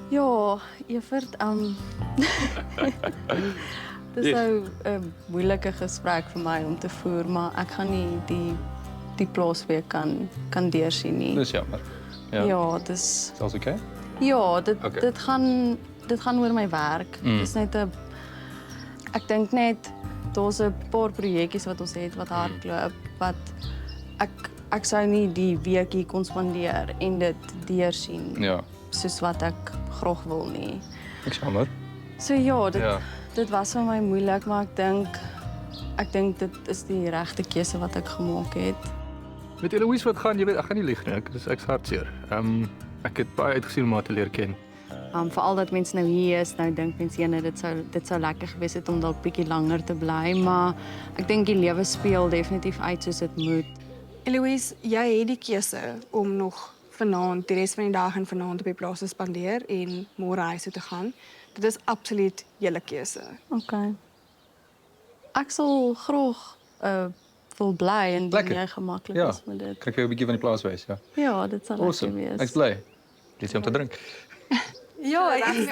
Ja, Evert, dit is nou 'n moeilike gesprek vir my om te voer, maar ek gaan nie die plaasweek kan deursien nie. Dis jammer. Ja. Ja, dis Is alles okay? ja, Okay. dit gaan oor my werk. Dis net 'n ek dink net daar's 'n paar projekkies wat ons het wat hardloop wat ek sou nie die week hier kon spandeer en dit deursien Ja. soos wat ek graag wil nie. Ek's jammer. So ja, Ja. dit was vir my moeilik, maar ek dink dit is die regte keuse wat ek gemaak het. Met Eloise wat gaan, jy weet, ek gaan nie lieg nie. Ek's hartseer. Ek het baie uitgesien om haar te leer ken. Veral dat mense nou hier is, nou dink mense ene dit sou lekker gewees het om dalk bietjie langer te bly, maar ek dink die lewe speel definitief uit soos dit moet. Eloise, jy het die keuse om nog vanaand, die res van die dag en vanaand op die plaas te spandeer en môre huis toe te gaan. Dit is absoluut julle keuse. Okay. Ek sal graag wil bly en Lekker. jy gemaklik Ja. is met dit. Kan ek jou 'n bietjie van die plaas wys, ja? Ja, dit sal lekker Awesome. wees. Ek's bly. Dis om te drink. Ja, ek is